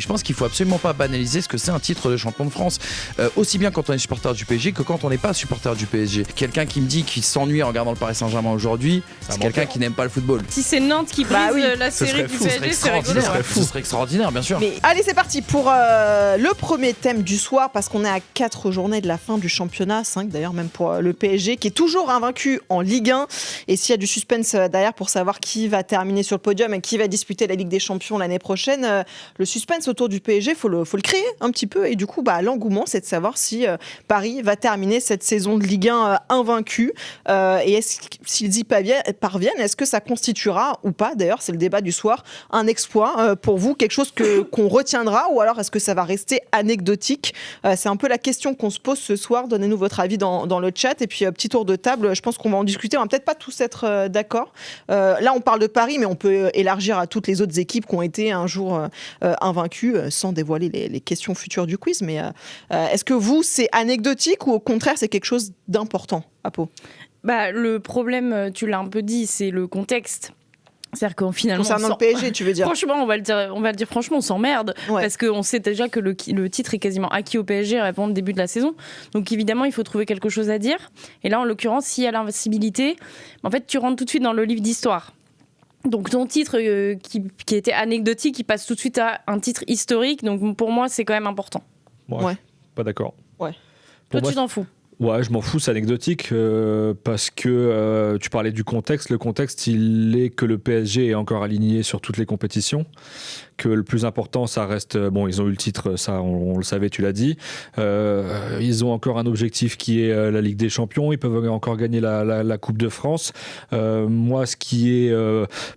pense qu'il faut absolument pas banaliser ce que c'est un titre de champion de France. Aussi bien quand on est supporter du PSG que quand on n'est pas supporter du PSG. Quelqu'un qui me dit qu'il s'ennuie en regardant le Paris Saint-Germain aujourd'hui, c'est quelqu'un qui n'aime pas le football. Si c'est Nantes qui brise la série du PSG, c'est rigolo. Ce serait extraordinaire, bien sûr. Mais allez, c'est parti pour le premier thème du soir, parce qu'on est à 4 journées de la fin du championnat, 5 d'ailleurs même pour le PSG, qui est toujours invaincu en Ligue 1. Et s'il y a du suspense derrière pour savoir qui va terminer sur le podium et qui va disputer la Ligue des Champions l'année prochaine, le suspense autour du PSG, faut le créer un petit peu. Et du coup, l'engouement, c'est de savoir si Paris va terminer cette saison de Ligue 1 invaincu. Et s'ils y parviennent, est-ce que ça constituera ou pas, d'ailleurs, c'est le débat du soir, un exploit pour vous, quelque chose qu'on retiendra, ou alors est-ce que ça va rester anecdotique? C'est un peu la question qu'on se pose ce soir. Donnez-nous votre avis dans le chat. Et puis, petit tour de table, je pense qu'on va en discuter. On va peut-être pas tous être d'accord. Là, on parle de Paris, mais on peut élargir à toutes les autres équipes qui ont été un jour invaincues, sans dévoiler les questions futures du quiz. Mais est-ce que vous, c'est anecdotique ou au contraire, c'est quelque chose d'important, Apo? Le problème, tu l'as un peu dit, c'est le contexte. C'est-à-dire qu'en finalement, concernant le PSG, tu veux dire? Franchement, on va le dire franchement, on s'emmerde, parce qu'on sait déjà que le titre est quasiment acquis au PSG avant le début de la saison. Donc évidemment, il faut trouver quelque chose à dire. Et là, en l'occurrence, s'il y a l'invincibilité, en fait, tu rentres tout de suite dans le livre d'histoire. Donc ton titre qui était anecdotique, il passe tout de suite à un titre historique. Donc pour moi, c'est quand même important. Ouais. Pas d'accord. Ouais. Toi, tu t'en fous? Ouais, je m'en fous, c'est anecdotique parce que tu parlais du contexte. Le contexte, il est que le PSG est encore aligné sur toutes les compétitions. Que le plus important, ça reste... Bon, ils ont eu le titre, ça, on le savait, tu l'as dit. Ils ont encore un objectif qui est la Ligue des Champions. Ils peuvent encore gagner la Coupe de France. Moi, ce qui est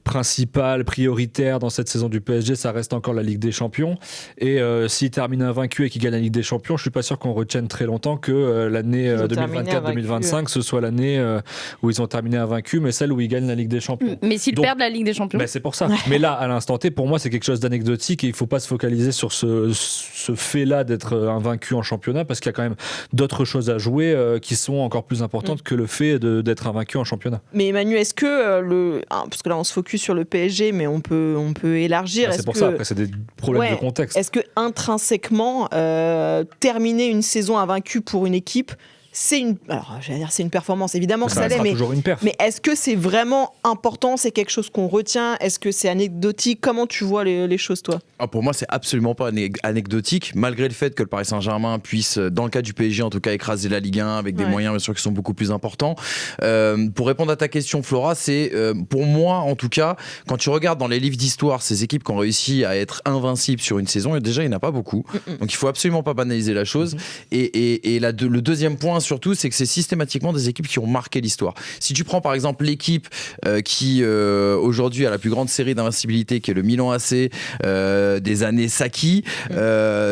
principal, prioritaire dans cette saison du PSG, ça reste encore la Ligue des Champions. Et s'ils terminent invaincus et qu'ils gagnent la Ligue des Champions, je ne suis pas sûr qu'on retienne très longtemps que l'année 2024-2025, ce soit l'année où ils ont terminé invaincus, mais celle où ils gagnent la Ligue des Champions. Mais s'ils perdent la Ligue des Champions, c'est pour ça. Mais là, à l'instant T, pour moi, c'est quelque chose d'anecdotique et il ne faut pas se focaliser sur ce fait-là d'être invaincu en championnat, parce qu'il y a quand même d'autres choses à jouer qui sont encore plus importantes que le fait d'être invaincu en championnat. Mais Emmanuel, est-ce que parce que là on se focus sur le PSG, mais on peut élargir. C'est pour ça. Après, c'est des problèmes de contexte. Est-ce que intrinsèquement terminer une saison invaincue pour une équipe, c'est une performance, évidemment que ça l'est, mais est-ce que c'est vraiment important? C'est quelque chose qu'on retient? Est-ce que c'est anecdotique? Comment tu vois les choses, toi? Pour moi, c'est absolument pas anecdotique, malgré le fait que le Paris Saint-Germain puisse, dans le cas du PSG en tout cas, écraser la Ligue 1 avec des moyens bien sûr qui sont beaucoup plus importants. Pour répondre à ta question, Flora, c'est pour moi en tout cas, quand tu regardes dans les livres d'histoire ces équipes qui ont réussi à être invincibles sur une saison, déjà il n'y en a pas beaucoup. Donc il faut absolument pas banaliser la chose. Et le deuxième point surtout, c'est que c'est systématiquement des équipes qui ont marqué l'histoire. Si tu prends par exemple l'équipe qui aujourd'hui a la plus grande série d'invincibilité, qui est le Milan AC des années Sacchi,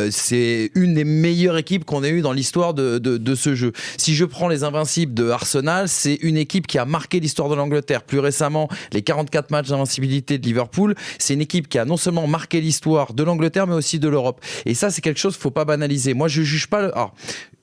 c'est une des meilleures équipes qu'on ait eues dans l'histoire de ce jeu. Si je prends les invincibles de Arsenal, c'est une équipe qui a marqué l'histoire de l'Angleterre. Plus récemment, les 44 matchs d'invincibilité de Liverpool, c'est une équipe qui a non seulement marqué l'histoire de l'Angleterre, mais aussi de l'Europe. Et ça, c'est quelque chose qu'il ne faut pas banaliser. Moi, je juge pas...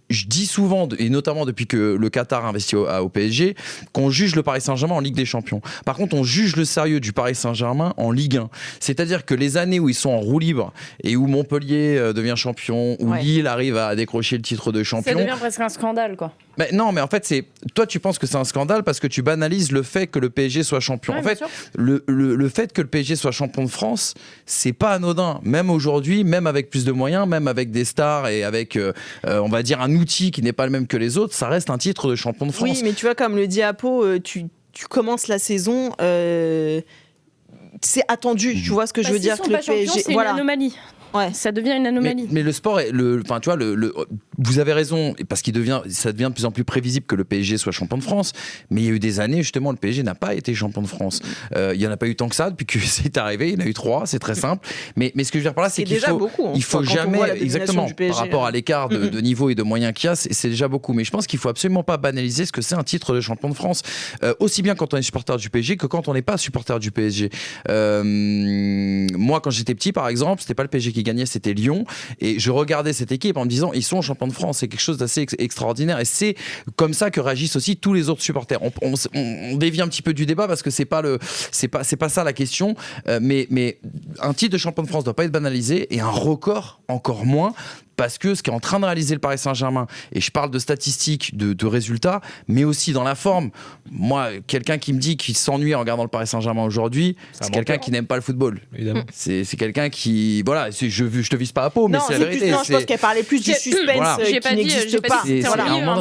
Je dis souvent, et notamment depuis que le Qatar a investi au PSG, qu'on juge le Paris Saint-Germain en Ligue des Champions. Par contre, on juge le sérieux du Paris Saint-Germain en Ligue 1. C'est-à-dire que les années où ils sont en roue libre et où Montpellier devient champion, où Lille arrive à décrocher le titre de champion... Ça devient presque un scandale, quoi. Mais non, mais en fait, toi, tu penses que c'est un scandale parce que tu banalises le fait que le PSG soit champion. En fait, le fait que le PSG soit champion de France, c'est pas anodin. Même aujourd'hui, même avec plus de moyens, même avec des stars et avec, on va dire, un outil qui n'est pas le même que les autres, ça reste un titre de champion de France. Oui, mais tu vois, comme le dit Apo, tu commences la saison... c'est attendu, tu vois ce que je veux dire, que le PSG... C'est une anomalie. Ouais, ça devient une anomalie. Mais le sport, tu vois, vous avez raison, parce ça devient de plus en plus prévisible que le PSG soit champion de France. Mais il y a eu des années, justement, le PSG n'a pas été champion de France. Il n'y en a pas eu tant que ça depuis que c'est arrivé. Il y en a eu 3, c'est très simple. Mais ce que je veux dire par là, c'est qu'il faut, beaucoup, il faut jamais, exactement, PSG, par rapport à l'écart de niveau et de moyens qu'il y a, c'est déjà beaucoup. Mais je pense qu'il faut absolument pas banaliser ce que c'est un titre de champion de France. Aussi bien quand on est supporter du PSG que quand on n'est pas supporter du PSG. Moi, quand j'étais petit, par exemple, c'était pas le PSG qui gagnait, c'était Lyon, et je regardais cette équipe en me disant ils sont champions champion de France. C'est quelque chose d'assez extraordinaire. Et c'est comme ça que réagissent aussi tous les autres supporters. On dévie un petit peu du débat parce que c'est pas ça la question. Mais un titre de champion de France doit pas être banalisé et un record encore moins. Parce que ce qu'est en train de réaliser le Paris Saint-Germain, et je parle de statistiques, de résultats, mais aussi dans la forme. Moi, quelqu'un qui me dit qu'il s'ennuie en regardant le Paris Saint-Germain aujourd'hui, c'est quelqu'un qui n'aime pas le football. Évidemment. C'est quelqu'un qui... Voilà, je te vise pas à peau, mais non, c'est la vérité. Je pense qu'elle parlait plus du suspense qui n'existe pas.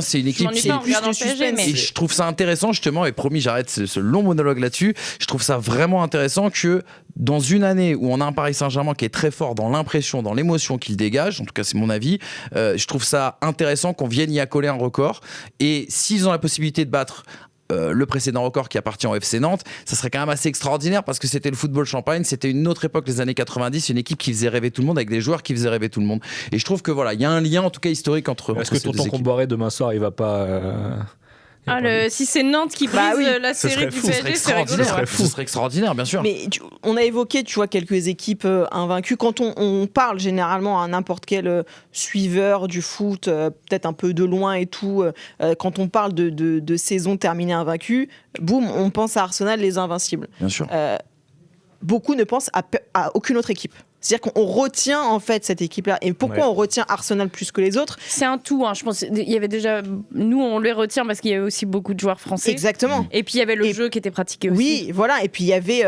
C'est une équipe qui... Et je trouve ça intéressant, justement, et promis, j'arrête ce long monologue là-dessus, je trouve ça vraiment intéressant que dans une année où on a un Paris Saint-Germain qui est très fort dans l'impression, dans l'émotion qu'il dégage, en tout cas c'est mon avis, je trouve ça intéressant qu'on vienne y accoler un record. Et s'ils ont la possibilité de battre le précédent record qui appartient au FC Nantes, ça serait quand même assez extraordinaire parce que c'était le football champagne, c'était une autre époque, les années 90, une équipe qui faisait rêver tout le monde avec des joueurs qui faisaient rêver tout le monde. Et je trouve que voilà, il y a un lien en tout cas historique entre Est-ce que tonton Comboiré demain soir il va pas si c'est Nantes qui brise la série du PSG, c'est rigolo. Ce serait extraordinaire, bien sûr. Mais on a évoqué, tu vois, quelques équipes invaincues. Quand on parle généralement à n'importe quel suiveur du foot, peut-être un peu de loin et tout, quand on parle de saison terminée invaincue, boum, on pense à Arsenal, les invincibles. Bien sûr. Beaucoup ne pensent à aucune autre équipe. C'est-à-dire qu'on retient en fait cette équipe-là. Et pourquoi on retient Arsenal plus que les autres ? C'est un tout. Je pense il y avait déjà, nous on les retient parce qu'il y avait aussi beaucoup de joueurs français. Exactement. Et puis il y avait le jeu qui était pratiqué aussi. Oui, voilà. Et puis il y avait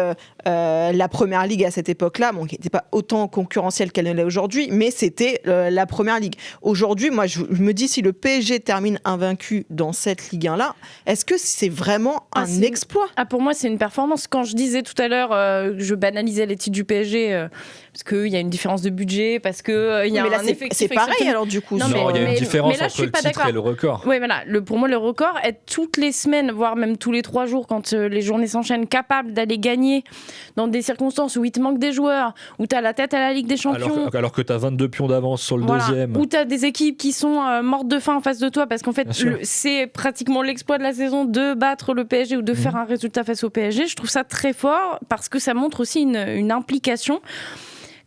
la Première Ligue à cette époque-là, qui n'était pas autant concurrentielle qu'elle ne l'est aujourd'hui, mais c'était la Première Ligue. Aujourd'hui, moi je me dis si le PSG termine invaincu dans cette Ligue 1-là, est-ce que c'est vraiment un exploit ? Pour moi c'est une performance. Quand je disais tout à l'heure, je banalisais les titres du PSG. Parce qu'il y a une différence de budget, parce qu'il y a un effectif. C'est pareil alors du coup. Non, il y a une différence entre le titre et le record. Oui, voilà. Pour moi, le record, être toutes les semaines, voire même tous les 3 jours, quand les journées s'enchaînent, capable d'aller gagner dans des circonstances où il te manque des joueurs, où tu as la tête à la Ligue des Champions. Alors que tu as 22 pions d'avance sur le deuxième. Où tu as des équipes qui sont mortes de faim en face de toi, parce qu'en fait, c'est pratiquement l'exploit de la saison de battre le PSG ou de faire un résultat face au PSG. Je trouve ça très fort, parce que ça montre aussi une implication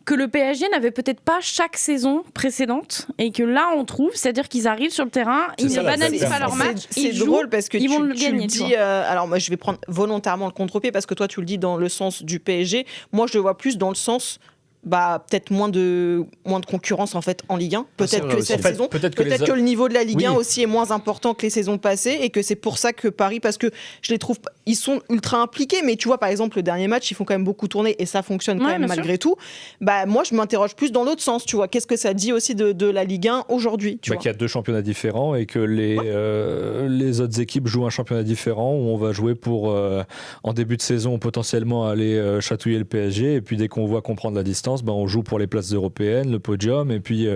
que le PSG n'avait peut-être pas chaque saison précédente et que là on trouve, c'est-à-dire qu'ils arrivent sur le terrain, ils ne banalisent pas leur match, c'est drôle parce que ils vont le tu gagner. Le dis, alors moi je vais prendre volontairement le contre-pied parce que toi tu le dis dans le sens du PSG, moi je le vois plus dans le sens peut-être moins de concurrence en fait en Ligue 1. Peut-être que cette saison, peut-être que le niveau de la Ligue 1 aussi est moins important que les saisons passées et que c'est pour ça que Paris, parce que je les trouve, ils sont ultra impliqués, mais tu vois par exemple le dernier match, ils font quand même beaucoup tourner et ça fonctionne quand même malgré tout. Moi je m'interroge plus dans l'autre sens, tu vois, qu'est-ce que ça dit aussi de la Ligue 1 aujourd'hui, tu vois. Qu'il y a 2 championnats différents et que les autres équipes jouent un championnat différent où on va jouer pour en début de saison potentiellement aller chatouiller le PSG et puis dès qu'on voit qu'on prend de la distance, on joue pour les places européennes, le podium, et puis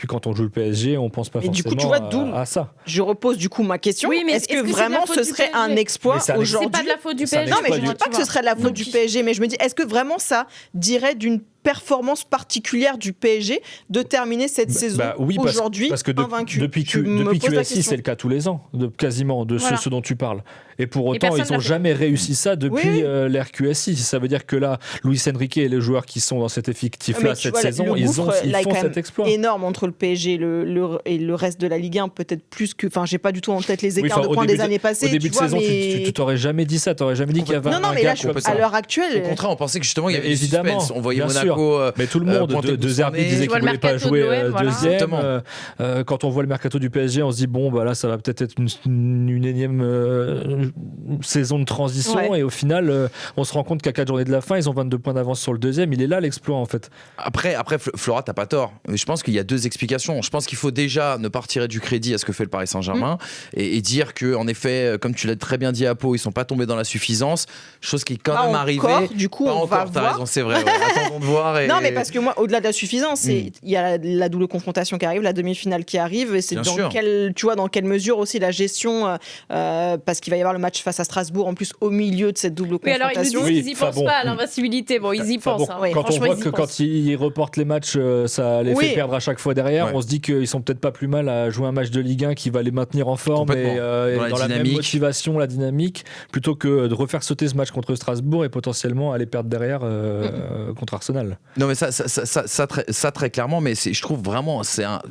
quand on joue le PSG, on pense pas forcément du coup, tu vois, à ça. Je repose du coup ma question. Oui, mais est-ce que vraiment ce serait un exploit aujourd'hui ? C'est pas de la faute du PSG. Non, mais je ne dis pas que ce serait de la faute du PSG, mais je me dis, est-ce que vraiment ça dirait d'une performance particulière du PSG de terminer cette saison aujourd'hui invaincue. Depuis QSI, c'est le cas tous les ans, quasiment, de ce dont tu parles. Et pour autant, ils n'ont jamais réussi ça depuis l'ère QSI. Ça veut dire que là, Luis Enrique et les joueurs qui sont dans cet effectif-là cette saison, ils font cet exploit. Énorme entre le PSG et le reste de la Ligue 1, peut-être plus que. Enfin, j'ai pas du tout en tête les écarts de points des années passées. Au début de saison, tu t'aurais jamais dit ça. T'aurais jamais dit qu'il y avait un gap. À l'heure actuelle. Au contraire, on pensait que justement il y avait évidemment. On voyait Monaco. Mais tout le monde, De Zerbi disait qu'il ne voulait pas jouer deuxième. Quand on voit le mercato du PSG, on se dit là, ça va peut-être être une énième saison de transition. Et au final, on se rend compte qu'à 4 journées de la fin, ils ont 22 points d'avance sur le deuxième. Il est là l'exploit en fait. Après Flora, t'as pas tort. Je pense qu'il y a 2 explications. Je pense qu'il faut déjà ne pas retirer du crédit à ce que fait le Paris Saint-Germain et dire que, en effet, comme tu l'as très bien dit à Pau, ils sont pas tombés dans la suffisance. Chose qui est quand même arrivée. Du coup, on va t'as voir. raison, c'est vrai. Attendons de voir. Non, mais parce que moi, au-delà de la suffisance, il y a la double confrontation qui arrive, la demi-finale qui arrive, et c'est dans quelle mesure aussi la gestion, parce qu'il va y avoir le match face à Strasbourg en plus au milieu de cette double confrontation. Alors ils nous disent qu'ils y pensent pas à l'invincibilité. Ils y pensent. Quand on voit que quand ils reportent les matchs, ça les fait perdre à chaque fois derrière. On se dit qu'ils sont peut-être pas plus mal à jouer un match de Ligue 1 qui va les maintenir en forme et dans la même motivation, la dynamique, plutôt que de refaire sauter ce match contre Strasbourg et potentiellement aller perdre derrière contre Arsenal. mal. Non, mais ça très clairement, mais je trouve vraiment,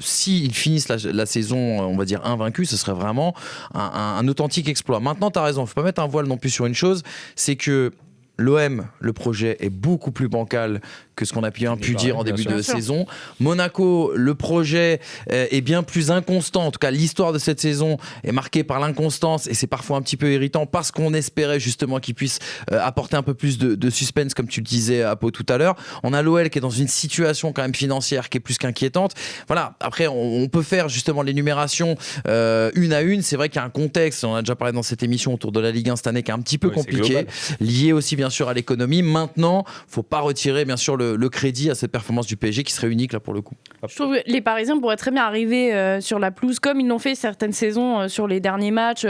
s'ils finissent la saison, on va dire, invaincus, ce serait vraiment un authentique exploit. Maintenant, tu as raison, il ne faut pas mettre un voile non plus sur une chose, c'est que l'OM, le projet est beaucoup plus bancal que ce qu'on a pu dire en début de saison. Monaco, le projet est bien plus inconstant. En tout cas, l'histoire de cette saison est marquée par l'inconstance et c'est parfois un petit peu irritant parce qu'on espérait justement qu'il puisse apporter un peu plus de suspense, comme tu le disais, Apo, tout à l'heure. On a l'OL qui est dans une situation quand même financière qui est plus qu'inquiétante. Voilà. Après, on peut faire justement l'énumération une à une. C'est vrai qu'il y a un contexte, on a déjà parlé dans cette émission autour de la Ligue 1 cette année, qui est un petit peu compliqué, lié aussi bien sûr à l'économie. Maintenant, faut pas retirer bien sûr le crédit à cette performance du PSG qui serait unique là pour le coup. Je trouve que les Parisiens pourraient très bien arriver sur la pelouse comme ils l'ont fait certaines saisons sur les derniers matchs.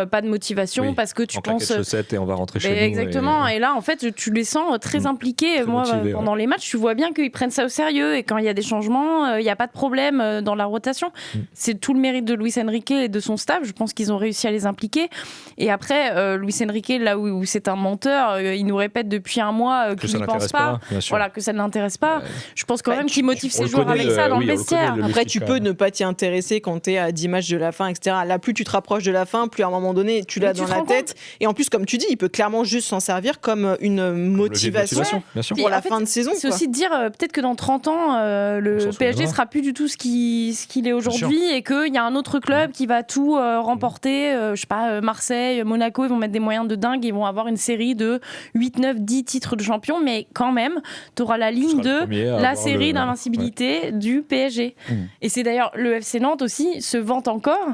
Pas de motivation parce que tu penses. Chaussettes et on va rentrer chez nous. Exactement. Et là, en fait, tu les sens très impliqués. Très moi, motivés, pendant les matchs, tu vois bien qu'ils prennent ça au sérieux et quand il y a des changements, il n'y a pas de problème dans la rotation. C'est tout le mérite de Luis Enrique et de son staff. Je pense qu'ils ont réussi à les impliquer. Et après, Luis Enrique, là où c'est un menteur, il nous répète depuis un mois qu'il ne pense pas. Voilà, que ça ne l'intéresse pas. Je pense quand même qu'il motive ses joueurs avec ça dans le vestiaire. Après, tu peux ne pas t'y intéresser quand tu es à 10 matchs de la fin, etc. Là, plus tu te rapproches de la fin, plus à un moment donné, tu l'as dans la tête. Et en plus, comme tu dis, il peut clairement juste s'en servir comme une motivation pour la fin de saison. C'est aussi de dire peut-être que dans 30 ans, le PSG sera plus du tout ce qu'il est aujourd'hui et qu'il y a un autre club qui va tout remporter. Je sais pas, Marseille, Monaco, ils vont mettre des moyens de dingue. Ils vont avoir une série de 8, 9, 10 titres de champion. Mais quand même, tu auras la ligne de la série d'invincibilité du PSG. Et c'est d'ailleurs le FC Nantes aussi se vante encore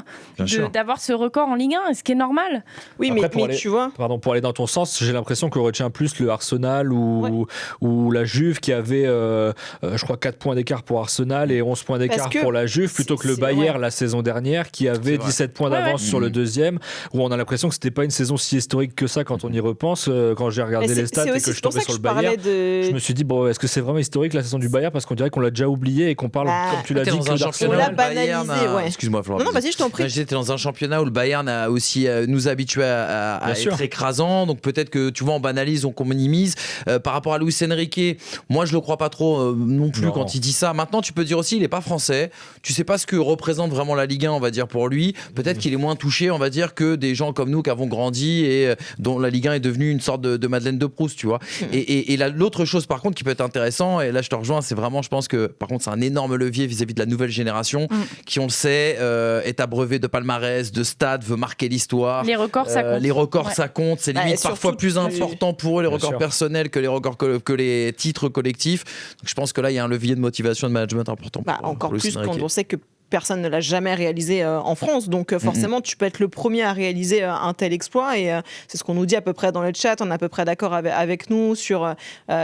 d'avoir ce record en Ligue 1, ce qui est normal. Oui, après, mais tu vois. Pardon, pour aller dans ton sens, j'ai l'impression qu'on retient plus le Arsenal ou la Juve qui avait, je crois, 4 points d'écart pour Arsenal et 11 points d'écart pour la Juve, plutôt que le Bayern la saison dernière qui avait 17 points d'avance sur le deuxième, où on a l'impression que c'était pas une saison si historique que ça quand on y repense. Quand j'ai regardé les stats et que je tombais sur le Bayern, je me suis dit, bon, est-ce que c'est vraiment historique la saison du Bayern, parce qu'on dirait qu'on l'a déjà oublié et qu'on parle, comme tu l'as dit, que d'Arsenal. On l'a banalisé, Excuse-moi, Florent. Non, vas-y, je t'en prie. J'étais dans un championnat où le Bayern a aussi nous habitués à être écrasant, donc peut-être que tu vois, on banalise, on minimise. Par rapport à Luis Enrique, moi je le crois pas trop non plus quand il dit ça. Maintenant, tu peux dire aussi, il est pas français. Tu sais pas ce que représente vraiment la Ligue 1, on va dire, pour lui. Peut-être qu'il est moins touché, on va dire, que des gens comme nous qui avons grandi et dont la Ligue 1 est devenue une sorte de Madeleine de Proust, tu vois. Et l'autre chose par contre qui peut être intéressant, et là je te rejoins, c'est vraiment, je pense que par contre c'est un énorme levier vis-à-vis de la nouvelle génération qui, on le sait, est abreuvé de palmarès, de stades, veut marquer l'histoire. Les records, ça compte. Les records, ça compte. C'est limite parfois plus important pour eux, les records personnels, que les records que les titres collectifs. Donc je pense que là il y a un levier de motivation et de management important. Encore plus quand on sait que personne ne l'a jamais réalisé en France, donc forcément tu peux être le premier à réaliser un tel exploit, et c'est ce qu'on nous dit à peu près dans le chat. On est à peu près d'accord avec nous sur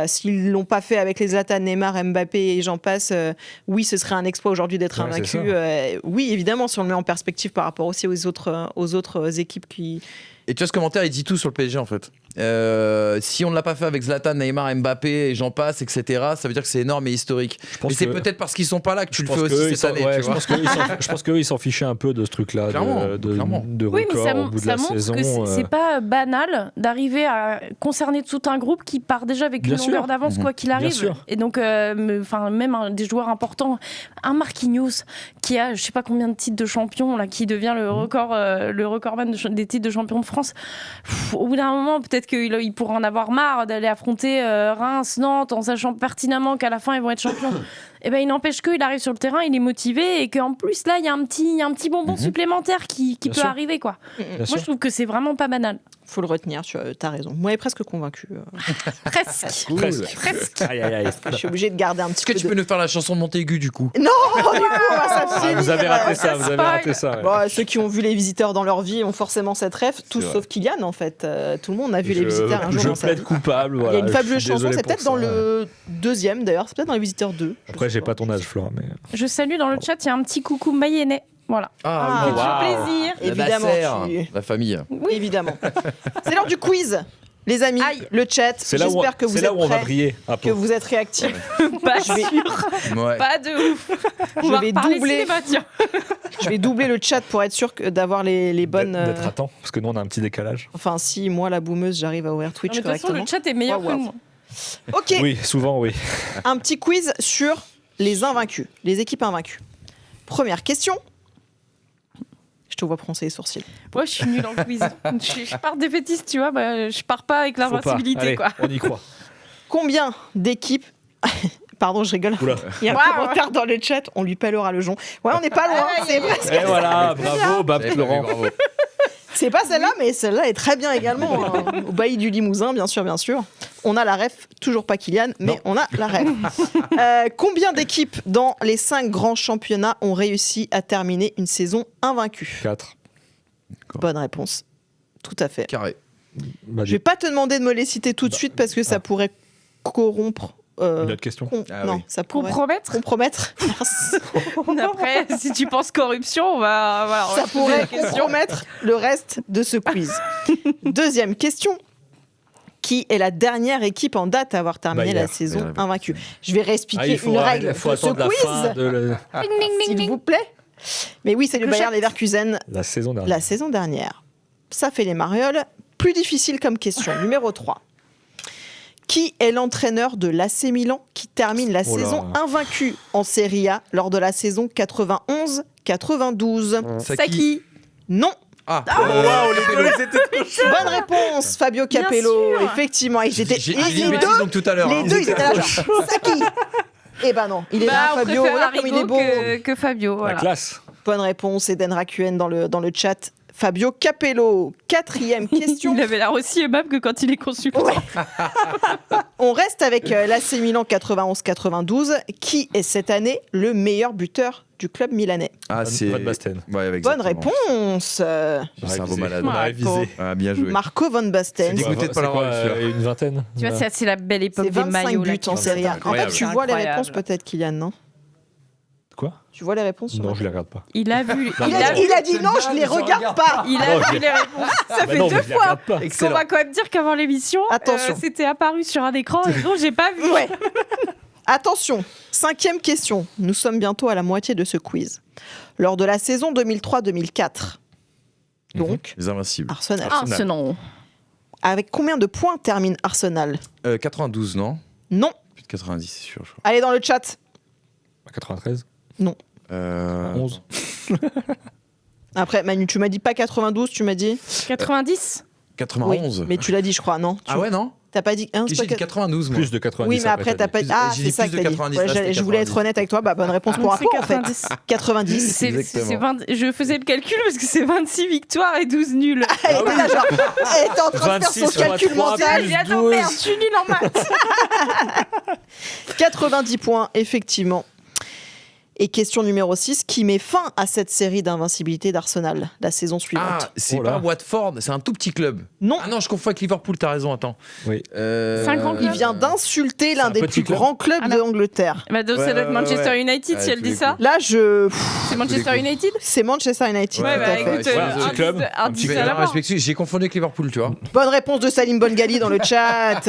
s'ils l'ont pas fait avec les Zlatan, Neymar, Mbappé et j'en passe, oui, ce serait un exploit aujourd'hui d'être invaincu. Oui, évidemment, si on le met en perspective par rapport aussi aux autres équipes qui... Et tu vois, ce commentaire, il dit tout sur le PSG en fait. Si on ne l'a pas fait avec Zlatan, Neymar, Mbappé et j'en passe, etc., ça veut dire que c'est énorme et historique. Mais c'est peut-être parce qu'ils sont pas là que tu le fais aussi cette année. Je pense qu'eux, ils s'en fichaient un peu de ce truc-là, de record au bout de la saison. Que c'est pas banal d'arriver à concerner tout un groupe qui part déjà avec une longueur d'avance, quoi qu'il arrive. Et donc, même des joueurs importants, un Marquinhos qui a je sais pas combien de titres de champion, là, qui devient le recordman des titres de champion de France. Au bout d'un moment, peut-être qu'il pourra en avoir marre d'aller affronter Reims, Nantes, en sachant pertinemment qu'à la fin ils vont être champions. Et ben, il n'empêche qu'il arrive sur le terrain, il est motivé, et qu'en plus là il y a un petit bonbon supplémentaire qui peut arriver, quoi. Moi je trouve que c'est vraiment pas banal. Faut le retenir, tu as raison. Moi, elle est presque convaincu. Presque. Je suis obligée de garder un petit peu. Est-ce que tu peux nous faire la chanson de Montaigu du coup? Non, du coup, on va s'abstenir. Vous avez raté ça. Bon, ceux qui ont vu Les Visiteurs dans leur vie ont forcément cette rêve, tous sauf Kylian en fait. Tout le monde a vu Les Visiteurs un jour dans sa vie. Je plaide coupable. Il y a une fabuleuse chanson, c'est peut-être dans le deuxième d'ailleurs, c'est peut-être dans Les Visiteurs 2. Après, j'ai pas ton âge, Flora. Mais... Je salue dans le chat, il y a un petit coucou Mayennais. Voilà. Plaisir. Évidemment. La famille. Oui, évidemment. C'est l'heure du quiz. Les amis, le chat, j'espère que vous êtes prêts, que vous êtes réactifs. Pas sûr. Pas de ouf. Je vais doubler le chat pour être sûr d'avoir les bonnes... D'être à temps, parce que nous on a un petit décalage. Enfin, si moi, la boumeuse, j'arrive à ouvrir Twitch correctement. De toute façon, le chat est meilleur que moi. Ok, Oui, souvent, oui. un petit quiz sur les invaincus, les équipes invaincues. Première question. Je te vois froncer les sourcils. Moi, je suis nulle en quiz. Je pars défaitiste, tu vois. Bah, je pars pas avec Faut pas. l'invincibilité, Allez, quoi. on y croit. Combien d'équipes... Pardon, je rigole. Oula. Il y a un Waouh. commentaire dans le chat, on lui pèlera le jonc. Ouais, on n'est pas loin, c'est presque. Et voilà, bravo, Bab J'avais pas vu, Laurent. bravo. C'est pas celle-là, mais celle-là est très bien également. Hein. Au bailli du Limousin, bien sûr, bien sûr. On a la ref, toujours pas Kylian, mais on a la ref. Combien d'équipes dans les 5 grands championnats ont réussi à terminer une saison invaincue? 4. Bonne réponse. Tout à fait. Carré. Je vais pas te demander de me les citer tout de suite parce que ça pourrait corrompre. Une autre question. Ah non, oui. ça pourrait Compromettre. compromettre. Merci. Après, si tu penses corruption, on va Ça se poser pourrait la question. compromettre le reste de ce quiz. Deuxième question. Qui est la dernière équipe en date à avoir terminé Bayer. la saison Bayer. invaincue? Je vais réexpliquer il faut, une règle faut de ce attendre la fin quiz, de s'il vous plaît. Mais oui, c'est le Le Bayer chat. Leverkusen la saison dernière. la saison dernière. Ça fait les marioles. Plus difficile comme question. Numéro 3. Qui est l'entraîneur de l'AC Milan qui termine la Oh là. saison invaincue en Serie A lors de la saison 91-92? Saki. Non. Ah, Bonne réponse, Fabio Bien Capello. sûr. Effectivement, ils étaient J'ai les dit deux, bêtise donc tout à l'heure. les hein. deux, ils étaient là genre Saki. Eh ben non, il est là, Bah, on Fabio. préfère Là, comme il est Arrigo beau. que Fabio. La Voilà. classe. Bonne réponse, Eden Rakuen dans le chat. Fabio Capello. Quatrième question. Il avait l'air aussi aimable que quand il est consultant. Ouais. On reste avec l'AC Milan 91-92. Qui est cette année le meilleur buteur du club milanais? Ah, c'est. Van Basten. Ouais, Bonne exactement. réponse. C'est un beau malade. On a Ouais, révisé. Ah, bien joué. Marco Van Basten. C'est dégoûté de pas C'est l'avoir quoi, eu, celui-là. une vingtaine. Tu vois, c'est la belle époque C'est des 25 maillots. buts là, en qui Serie A. En fait, incroyable. tu vois les Incroyable. réponses peut-être, Kylian, non? Quoi? Tu vois les réponses sur Non, la je les regarde pas. Il a vu. Il a dit non, je les regarde pas. Il a vu les réponses. Ça fait non, deux mais je les fois. regarde pas. Parce qu'on va quand même dire qu'avant l'émission, Attention. c'était apparu sur un écran et donc j'ai pas vu. Ouais. Attention, 5e question. Nous sommes bientôt à la moitié de ce quiz. Lors de la saison 2003-2004, donc Les Invincibles. Arsenal. Ah, ce nom. Avec combien de points termine Arsenal? 92, non? Non. Plus de 90, c'est sûr, je crois. Allez dans le chat. 93. 11. Après, Manu, tu m'as dit pas 92, tu m'as dit 90. 91. Oui, mais tu l'as dit, je crois, non? Ah ouais, non? T'as pas dit. Hein, c'est J'ai pas dit que- 92, moi. Plus de 90. Oui, mais après, t'as pas dit. J'ai Ah, dit c'est ça plus que de t'as dit. 90, Ouais, là, c'était je voulais être 90. honnête avec toi. Bah, bonne réponse pour C'est Arco, en fait. 90. 90. C'est Exactement. 20. Je faisais le calcul parce que c'est 26 victoires et 12 nuls. Elle était là, genre. Elle était en train de faire 26 son fois calcul 3 mental. plus J'ai dit, attends, 12. merde, je suis nulle en maths. 90 points, effectivement. Et question numéro 6, qui met fin à cette série d'invincibilité d'Arsenal la saison Ah, suivante? c'est Oh là. pas Watford, c'est un tout petit club. Non, Ah non, je confonds avec Liverpool, t'as raison, attends. Oui. 50 il vient d'insulter l'un un des petit plus club. grands clubs Ah, non. d'Angleterre. Bah, donc, ça doit être Manchester United si Ouais, elle tous dit les ça. coups. Là, C'est Manchester coups. United. c'est Manchester United. Ouais, tout bah à fait. écoute, Ouais, un petit club, un Tu petit vas à la bien mort. respecter, j'ai confondu avec Liverpool, tu vois. Bonne réponse de Salim Bongali dans le chat.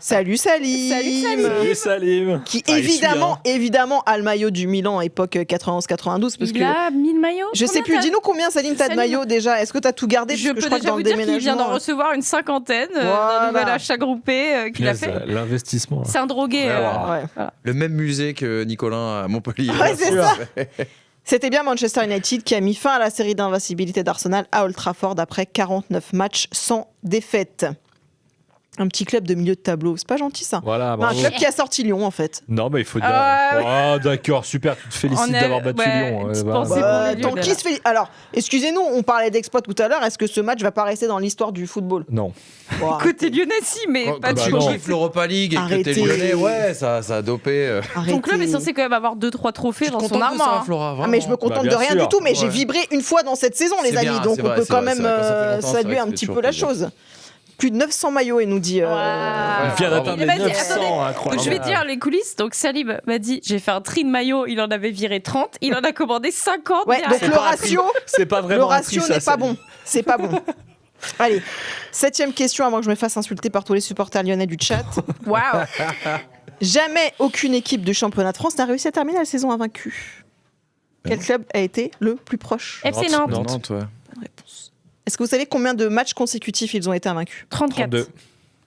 Salut Salim. Salut, Salim. Salut Salim. Qui Ah, il suit, évidemment a le maillot du Milan époque 91-92 parce Il que a 1000 maillots. je sais Combien plus. t'as- Dis-nous combien Salim t'as de Salim. maillots déjà. Est-ce que t'as tout gardé? Je Parce que peux crois que déjà dans vous le dire qu'il vient d'en déménagement, recevoir une cinquantaine Voilà. d'un nouvel achat groupé qu'il a fait. L'investissement. là. C'est un drogué. Ouais. Le même musée que Nicolas à Montpellier. Ouais, c'est sûr. ça. C'était bien Manchester United qui a mis fin à la série d'invincibilité d'Arsenal à Old Trafford après 49 matchs sans défaite. Un petit club de milieu de tableau, c'est pas gentil ça. Voilà, Un bravo. club qui a sorti Lyon en fait. Non, mais il faut dire. Ah, Oh, d'accord, super, tu te félicites On est- d'avoir battu ouais, Lyon. petite bah, pensée bah. pour les Tant Lyonnais, qui là. se fait. Alors, excusez-nous, on parlait d'exploit tout à l'heure. Est-ce que ce match va pas rester dans l'histoire du football? Non. Bon, Côté lyonnais, si, mais Quand, pas quand du tu non. kiffes l'Europa League et que Arrêtez. t'es lyonnais, ouais, ça a dopé. arrêtez. Ton club est censé quand même avoir 2-3 trophées Tu te dans son contentes de ça, armoire. Flora, Ah vraiment. mais je me contente Bah, de bien rien sûr. du tout, mais j'ai Ouais. vibré une fois dans cette saison, les C'est amis, bien, donc c'est on vrai, peut c'est quand vrai, même c'est vrai, quand ça fait longtemps, c'est saluer vrai un que petit c'est peu la toujours chose. Plus de 900 maillots, il nous dit. Waouh. Il vient d'atteindre les Vas-y, 900, attendez. incroyable. Donc, je vais dire les coulisses. Donc Salim m'a dit j'ai fait un tri de maillots, il en avait viré 30, il en a commandé 50 Ouais, donc derrière. le ratio, C'est pas le vraiment un ratio tri, ça, n'est pas c'est- bon. C'est pas bon. Allez, 7e question avant que je me fasse insulter par tous les supporters lyonnais du chat. Waouh. Jamais aucune équipe du championnat de France n'a réussi à terminer la saison invaincue. Quel club a été le plus proche? FC Nantes. Nantes. Nantes, ouais. Bonne réponse. Est-ce que vous savez combien de matchs consécutifs ils ont été invaincus? 34. 32.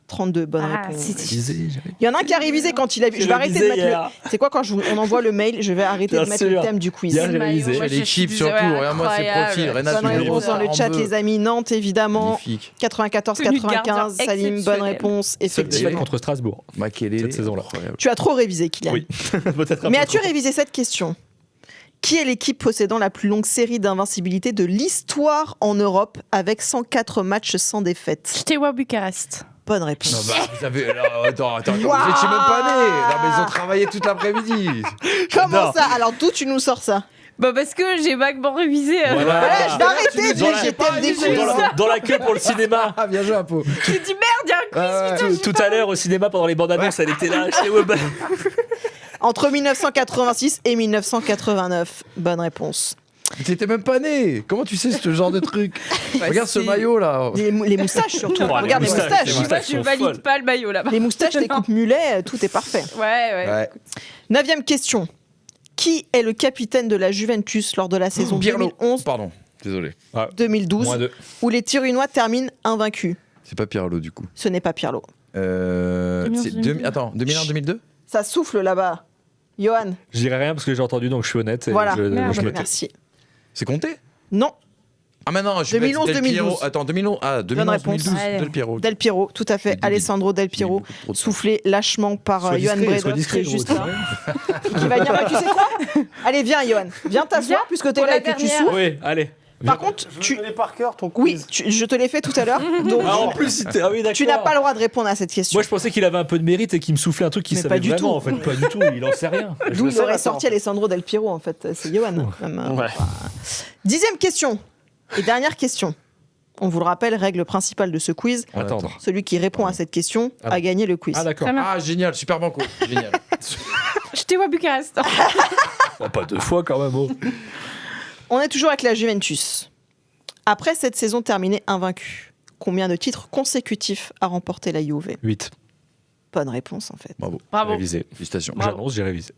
32, bonne réponse. Révisé, Il y en a un qui a révisé quand il a vu. Je vais arrêter de mettre le. C'est quoi quand on envoie le mail, je vais arrêter Bien de mettre le sûr. thème du quiz. Bien révisé. Moi, je L'équipe suis- surtout, ouais, regarde-moi ses incroyable. profils. Renat, Bonne tu réponse dans le en chat, veux. les amis. Nantes, évidemment. Magnifique. 94-95. Tenue de Salim, bonne gardien réponse. Seule défaite Effectivement. contre Strasbourg. Makelele. Cette saison-là. Incroyable. Tu as trop révisé, Kylian. Oui. Peut-être un Mais peu as-tu trop. révisé cette question? Qui est l'équipe possédant la plus longue série d'invincibilité de l'histoire en Europe avec 104 matchs sans défaite? Steaua Bucarest. Bonne réponse. Non, bah, vous avez. alors, attends, vous étiez même pas né. Non, mais ils ont travaillé toute l'après-midi. Comment j'adore. ça? Alors d'où tu nous sors ça? Bah parce que j'ai vaguement révisé. Voilà. Voilà, je vais arrêter de Dans dire la- j'ai thème des quiz. Dans la queue pour le cinéma. Ah, bien joué, un peu. J'ai dit merde, il y a un quiz. Tout à l'heure au cinéma pendant les bandes annonces, elle était là. J'étais, ouais, bah. Entre 1986 et 1989. Bonne réponse. T'étais même pas né. Comment tu sais ce genre de truc? Regarde ce c'est- maillot là. Les moustaches surtout. Oh, les Regarde les moustaches, moustaches. les Moi, moustaches je sont valide folles. pas le maillot là-bas. Les moustaches, les coupes mulets, tout est parfait. Ouais. Ouais. 9e question. Qui est le capitaine de la Juventus lors de la saison Pirlo. 2011-2012 Pardon, désolé. Moins deux. où les Tiruinois terminent invaincus? C'est pas Pirlo du coup. Ce n'est pas Pirlo. C'est 2002. Attends, 2001-2002. Ça souffle là-bas. Johan, Je dirais rien parce que j'ai entendu, donc je suis honnête. Et voilà. Merde. je me tais. Merci. C'est compté? Non, Ah mais non, je suis 2011, bête, Del Piero. 2012. Attends, 2011. Ah, Bonne réponse. 2011-2012. Ouais. Del Piero. Del Piero, tout à fait. J'ai dit Alessandro Del Piero, J'ai beaucoup trop de- soufflé lâchement par Sois Johan discret, sois Bredov, discret, qui est juste gros, là. Qui va dire, bah, tu sais quoi? Allez, viens, Johan. Viens t'asseoir Viens, puisque t'es pour là la et que tu dernière. souffles. Oui, allez. Par contre, Je connais par cœur ton quiz. oui, je te l'ai fait tout à l'heure. Donc, Ah, en plus, c'était. Ah oui, d'accord. tu n'as pas le droit de répondre à cette question. Moi, je pensais qu'il avait un peu de mérite et qu'il me soufflait un truc qu'il Mais savait pas du vraiment. tout. En fait, pas du tout. Il en sait rien. D'où le il sais aurait maintenant, sorti en fait. Alessandro Del Piero, en fait. C'est Johan. Même, Ouais. 10e question. Et dernière question. On vous le rappelle, règle principale de ce quiz. Attendre. Celui qui répond à cette question Ah. a gagné le quiz. Ah, d'accord. Très bien. Ah génial, super banco. Génial. Steaua Bucarest. Oh, pas deux fois quand même. Oh. On est toujours avec la Juventus. Après cette saison terminée invaincue, combien de titres consécutifs a remporté la Juve? 8. Bonne réponse en fait. Bravo. Bravo. Révisé. Félicitations. J'annonce, j'ai révisé.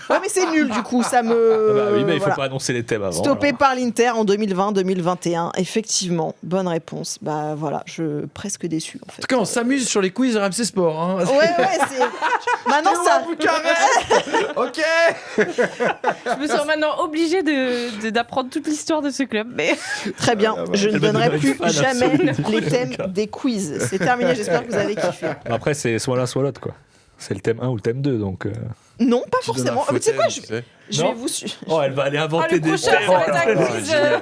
Ouais, mais c'est nul du coup, ça me. Ah bah oui, mais il faut voilà. pas annoncer les thèmes avant. Stoppé alors. par l'Inter en 2020-2021. Effectivement, bonne réponse. Bah voilà, je presque déçu en fait. En tout cas, on s'amuse sur les quiz RMC Sport. Hein. Ouais, c'est. Maintenant ça. Ok. Je me sens maintenant obligée d'apprendre toute l'histoire de ce club. Mais Très bien, je ne Elle va donnerai devenir plus une fan jamais absolue du les truc, thèmes hein. des quiz. C'est terminé, j'espère que vous avez kiffé. Après, c'est soit l'un, soit l'autre, quoi. C'est le thème 1 ou le thème 2, donc. Non, pas Tu donnes un forcément. faux Mais tu sais quoi, thème, tu sais. je vais Non. vous. Oh, elle va aller inventer le des prochain, thèmes. ça va être un Oh, quiz. génial.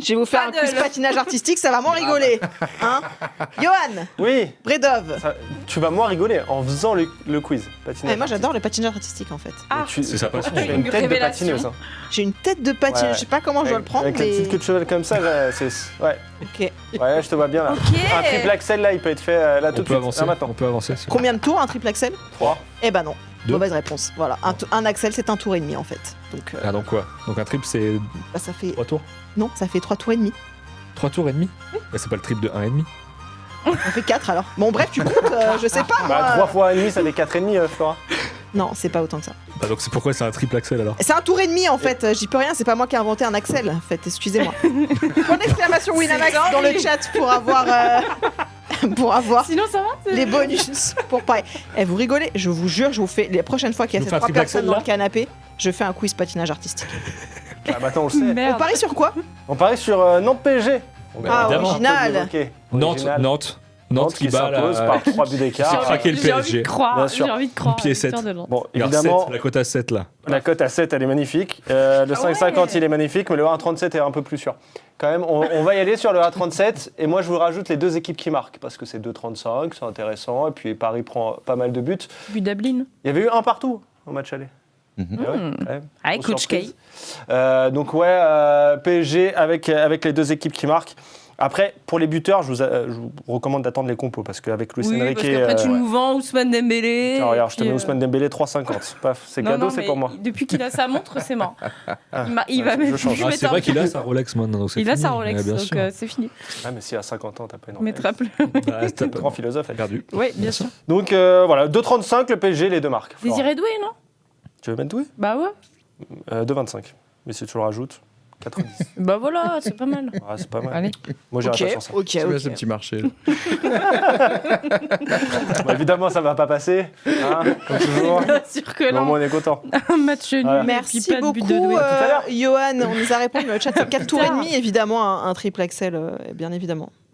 Je vais vous faire un Paddle. quiz patinage artistique, ça va moins rigoler. Hein Johan, Oui, Bredov. tu vas moins rigoler en faisant le quiz. Patinage. Eh, moi j'adore le patinage artistique en fait. Ah, C'est sa passion. Tu as Une une tête de révélation. patineuse. Hein. J'ai une tête de patinage, Ouais. je sais pas comment je dois le prendre, Avec la mais. petite queue de cheval comme ça, c'est. Ouais. Ok. Ouais, je te vois bien là. Ok. Un triple axel là, il peut être fait là On tout de peut suite. avancer. Là maintenant. On peut avancer. Combien de tours un triple axel? 3. Eh ben non. 2. Mauvaise réponse. Voilà, un axel c'est un tour et demi en fait. Donc Ah, donc quoi? Donc un triple, c'est bah, ça fait 3 tours? non, ça fait 3 tours et demi. 3 tours et demi? Bah, c'est pas le triple de 1,5? Ça fait 4 alors. Bon bref, tu comptes, je sais pas moi. Bah 3 fois 1,5, ça fait 4,5, Flora. Non, c'est pas autant que ça. Bah, donc c'est pourquoi c'est un triple axel alors? C'est un tour et demi en fait, j'y peux rien, c'est pas moi qui ai inventé un axel en fait, excusez-moi. Point d'exclamation Winamax C'est dans le horrible. chat pour avoir Sinon, ça va c'est- les bonus pour pareil. Eh, vous rigolez, je vous jure, je vous fais les prochaines fois qu'il y a Tu ces nous fais un 3 triple personnes axel, dans là le canapé, je fais un quiz patinage artistique. Ah, maintenant on le sait. On Merde. parie sur quoi? On parie sur Nantes PSG. Ah, évidemment. original. Nantes qui bat s'impose la... par 3 buts J'ai d'écart. J'ai craqué le J'ai envie PSG. de croire. Bien sûr. J'ai envie de croire. Une pied à l'histoire 7. de Nantes. Bon, Alors, évidemment, 7, la cote à 7 là. la cote à 7, elle est magnifique. Le 5,50, ouais. il est magnifique, mais le 1,37 est un peu plus sûr. Quand même, on va y aller sur le 1,37. Et moi, je vous rajoute les deux équipes qui marquent, parce que c'est 2,35, c'est intéressant. Et puis, Paris prend pas mal de buts. But Dublin. Il y avait eu un partout au match aller. Mhm. Ah ouais, quand même. Avec Grosse Coach K. surprise. Donc ouais, PSG avec les deux équipes qui marquent. Après, pour les buteurs, je vous recommande d'attendre les compos parce qu'avec Luis Oui, Enrique... parce qu'après, tu nous vends Ousmane Dembélé. Tiens, regarde, je te puis, mets Ousmane Dembélé 3,50. Paf, c'est Non, cadeau, non, c'est mais pour moi. Depuis qu'il a sa montre, c'est mort. Ah, Il va je mettre. change. je Ah, vais c'est vrai mettre un qu'il a peu. sa Rolex maintenant. Donc c'est Il a fini. sa Rolex, Ouais, bien donc sûr. c'est fini. Ah, mais si à 50 ans, t'as pas une On mettra plus. Ah, t'as pas Grand philosophe, elle. perdu. Oui, bien sûr. Donc voilà, 2,35 le PSG, les deux marques. Flora. Désiré Doué, non? Tu veux mettre Doué Bah ouais. 2,25. Mais si tu le rajoutes, 90. Bah voilà, c'est pas mal. Ah, c'est pas mal. Allez. Moi, j'irai Ok, pas sur ça. ok, C'est bien ok. ce petit marché. Bah, évidemment, ça va pas passer, hein, comme toujours. Bien sûr que Mais au non. moins, on est content. Un match nul. Voilà. et Merci puis pas de but de beaucoup, Doué. à l'heure. Johan. On nous a répondu dans le chat, c'est 4 tours et demi, évidemment, un triple Axel, bien évidemment.